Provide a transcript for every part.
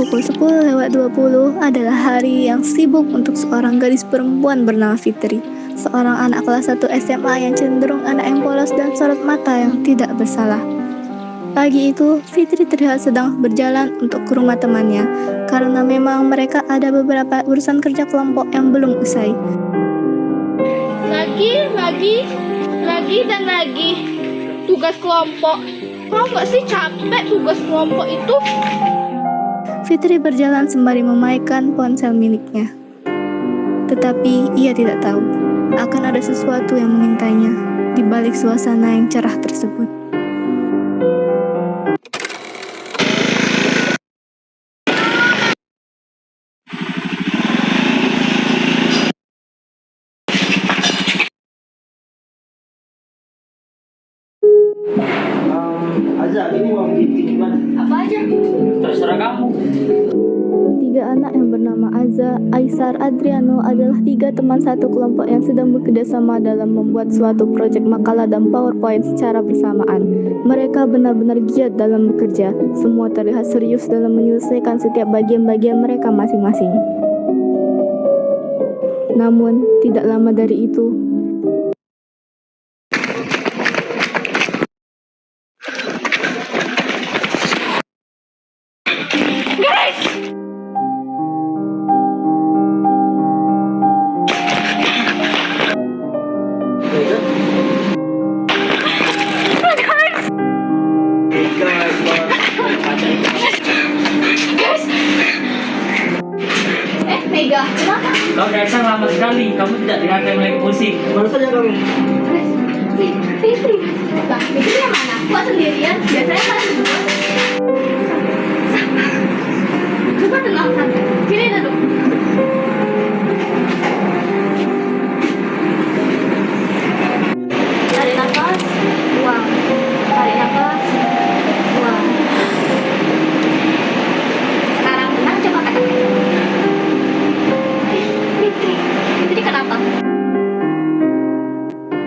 Pukul 10:20 adalah hari yang sibuk untuk seorang gadis perempuan bernama Fitri. Seorang anak kelas 1 SMA yang cenderung anak yang polos dan sorot mata yang tidak bersalah. Pagi itu, Fitri terlihat sedang berjalan untuk ke rumah temannya, karena memang mereka ada beberapa urusan kerja kelompok yang belum usai. Lagi dan lagi tugas kelompok. Mau nggak sih capek tugas kelompok itu? Fitri berjalan sembari memainkan ponsel miliknya. Tetapi ia tidak tahu akan ada sesuatu yang mengintainya di balik suasana yang cerah tersebut. Azza, ini mau bikin gimana? Apa aja? Terserah kamu. 3 anak yang bernama Azza, Aisar, Adriano adalah 3 teman satu kelompok yang sedang bekerja sama dalam membuat suatu proyek makalah dan PowerPoint secara bersamaan. Mereka benar-benar giat dalam bekerja. Semua terlihat serius dalam menyelesaikan setiap bagian-bagian mereka masing-masing. Namun, tidak lama dari itu, Mega, kenapa? Kau datang lama sekali, kamu tidak dengarkan lagi musik. Baru saja kamu. Fitri. Lah, Fitri yang mana? Kok sendirian? Biasanya kan berdua. Coba tenang santai. Sini duduk. Tarik nafas, buang. Tarik nafas, buang. Sekarang tenang, coba katakan. Fitri kenapa?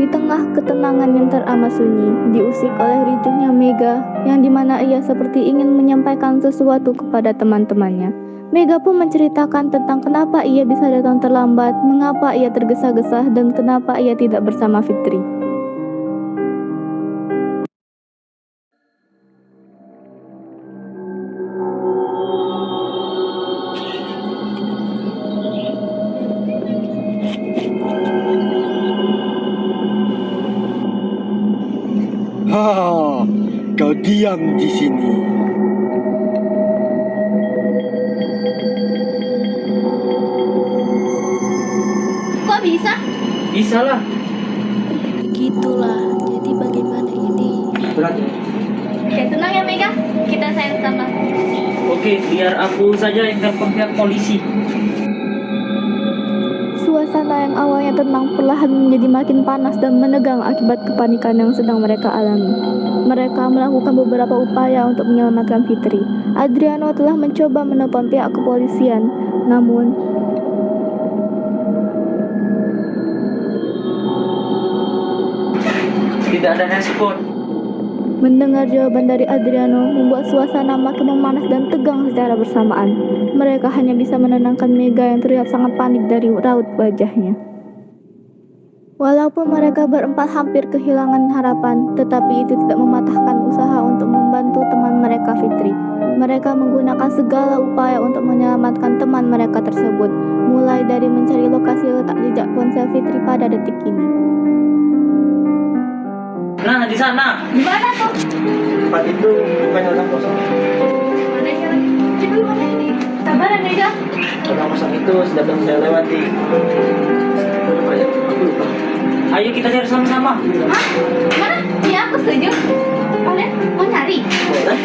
di tengah ketenangan yang teramat sunyi, diusik oleh ricuhnya Mega, yang dimana ia seperti ingin menyampaikan sesuatu kepada teman-temannya. Mega pun menceritakan tentang kenapa ia bisa datang terlambat, mengapa ia tergesa-gesa, dan kenapa ia tidak bersama Fitri. Kau diam di sini. Kok bisa? Bisa lah. Begitulah, jadi bagaimana ini? Berarti. Oke, tenang ya Mega. Kita sayang sama. Oke, biar aku saja yang telepon pihak polisi. Suasana yang awalnya tenang perlahan menjadi makin panas dan menegang akibat kepanikan yang sedang mereka alami. Mereka melakukan beberapa upaya untuk menyelamatkan Fitri. Adriano telah mencoba menelpon pihak kepolisian, namun Tidak ada respon. mendengar jawaban dari Adriano membuat suasana makin memanas dan tegang secara bersamaan. Mereka hanya bisa menenangkan Mega yang terlihat sangat panik dari raut wajahnya. Walaupun mereka berempat hampir kehilangan harapan, tetapi itu tidak mematahkan usaha untuk membantu teman mereka Fitri. Mereka menggunakan segala upaya untuk menyelamatkan teman mereka tersebut, mulai dari mencari lokasi letak jejak ponsel Fitri pada detik ini. Nah, di sana. Di mana tuh? Tempat itu bukannya orang kosong. Mana ya? Coba lu mana ini? Sabar ya Mega. Orang kosong itu sedang saya lewati. Lupa ya, aku lupa. Ayo kita cari sama-sama. Hah? Mana? Iya, aku setuju. Kalian mau nyari? Boleh.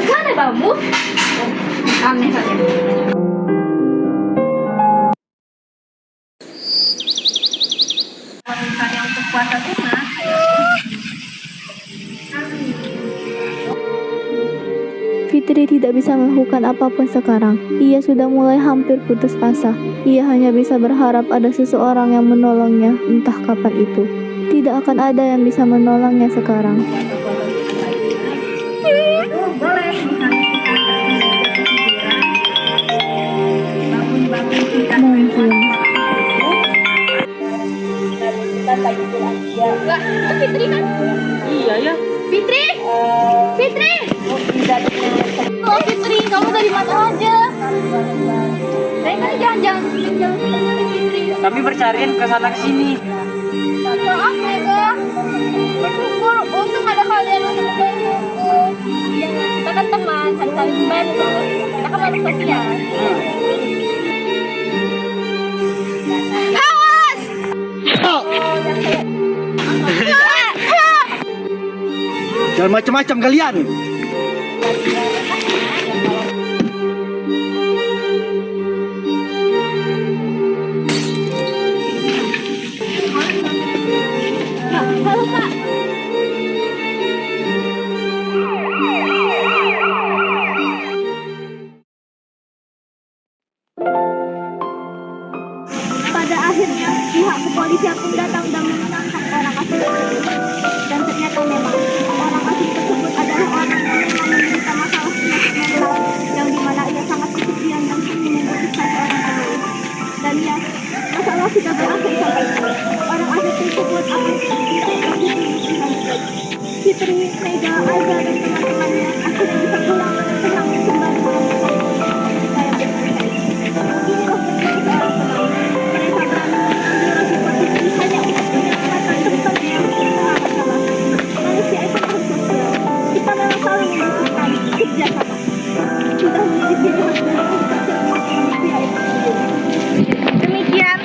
Gak ada bambu. Aneh kalian. Karya untuk puasa sunnah. Fitri tidak bisa melakukan apapun sekarang. Ia sudah mulai hampir putus asa. Ia hanya bisa berharap ada seseorang yang menolongnya, entah kapan itu. Tidak akan ada yang bisa menolongnya sekarang. Boleh, misalnya kita Mungkin. Lah, itu Fitri kan? Iya ya. Fitri! Fitri! Oh Fitri, kamu dari mana aja? Saya kan jalan-jalan Fitri. Kami bercarian ke sana ke sini. Maaf Mega. Bersyukur untung ada kalian untuk membantuku. Iya, kita kan teman, harus saling membantu. Kita kan makhluk sosial. Awas! Jangan macam-macam kalian. Halo Kak. Pada akhirnya, pihak kepolisian pun datang dan menenangkan orang asing tersebut. Dan ternyata memang orang asing tersebut adalah orang yang memang menderita masalah penyakit mental yang dimana ia sangat kesepian dan ingin membutuhkan seorang penulis. Dan ya, masalah sudah berakhir sampai ini. Orang asing tersebut akan Fitri, Mega, Aiza, dan teman-temannya akhirnya bisa pulang dengan tenang kembali dengan kita yang berselesai. Inilah seorang penulis. Mereka berani menjadi posisi hanya untuk menyelamatkan teman-temannya yang terkena masalah. Manusia itu makhluk sosial. Kita memang selalu membutuhkan kerjasama. Sudah menjadi pilihan dari manusia itu sendiri. Demikian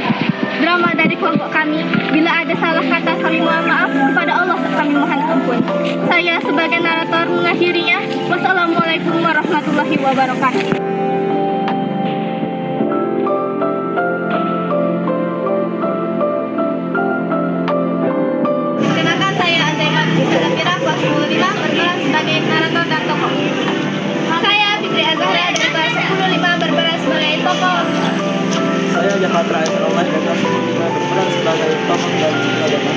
drama dari kelompok kami. Bila ada salah kata, kami mohon maaf. Kepada Allah kami mohon ampun. Saya sebagai narator mengakhirinya. Wassalamualaikum warahmatullahi wabarakatuh. Kenalkan, saya Azaimat Salafira, kelas 10 berperan sebagai narator dan tokoh. Saya Fitri Azahra dari kelas 10 berperan sebagai tokoh. Saya Jafatra Esrollah dari kelas 5 berperan sebagai tokoh dan sutradara.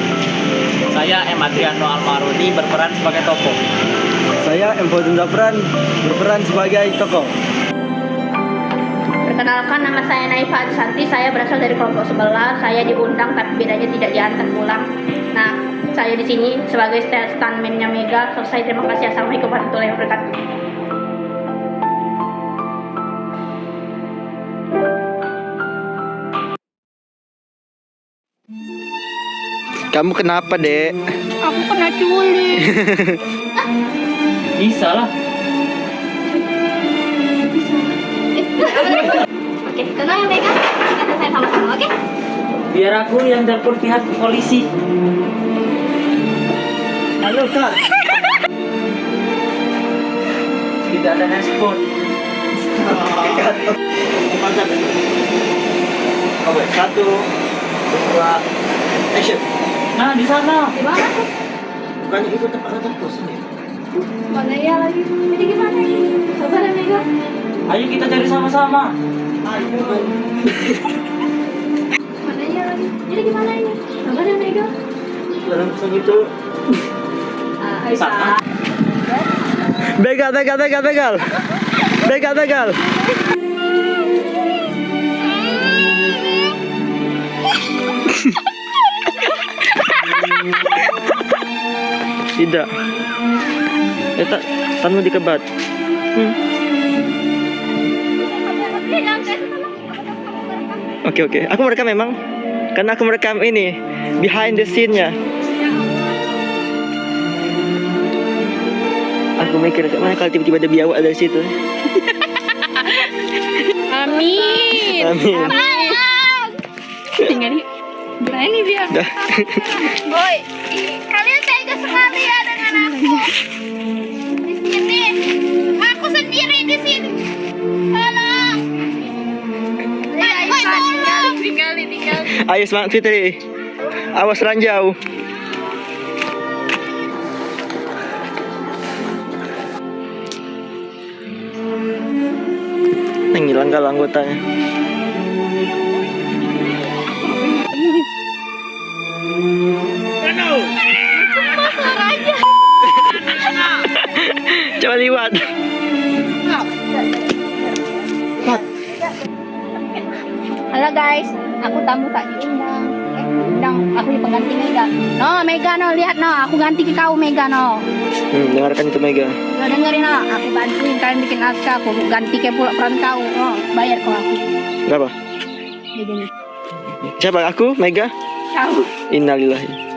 Saya M. Adriano Almarudi berperan sebagai tokoh. Saya M. Fadun Zafran berperan sebagai tokoh. Perkenalkan, nama saya Naifa Santi, saya berasal dari kelompok sebelah. Saya diundang tapi bedanya tidak diantar pulang. Nah, saya di sini sebagai stuntman-nya Mega. Selesai, terima kasih. Assalamualaikum warahmatullahi wabarakatuh. Kamu kenapa, Dek? Aku kena culik. Bisa lah. Oke, tenang ya Mega. Kita saya sama-sama, oke? Biar aku yang telepon pihak polisi. Halo, Kak. Tidak ada respon. Oke, 1, 2, action. Nah, di sana. Di mana tuh? Bukannya itu tempat terpus nih? Mana ya lagi? Jadi gimana ini? Sabar ya Mega. Ayo kita cari sama-sama. Ayo. Mana ya lagi? Jadi gimana ini? Sabar ya Mega. Dalam pesan itu. Sama. Begal. Tidak. Tanmu dikebat. Oke. Aku merekam memang. Karena aku merekam ini behind the scene-nya. Aku mikir kayak mana kalau tiba-tiba ada biawak dari situ. Amin. Amin. Tinggal nih. Berani biar. Dah. Boy, kalian tega sekali ya dengan aku. Di sini, aku sendiri di sini. Tolong. Boy, tolong. Tinggal. Ayo semangat Fitri. Awas ranjau. Ngilang kalau anggotanya. Coba liwat. guys, aku tamu tak diundang. Undang, aku di pengganti Mega. No, Mega no, lihat no, aku ganti ke kau Mega no. Dengarkan itu Mega. Lo dengerin no, aku bantuin kalian bikin naskah, aku ganti ke pula peran kau. Oh, bayar kau aku. Berapa? Begini. Siapa aku? Mega? Kau. Innalillahi.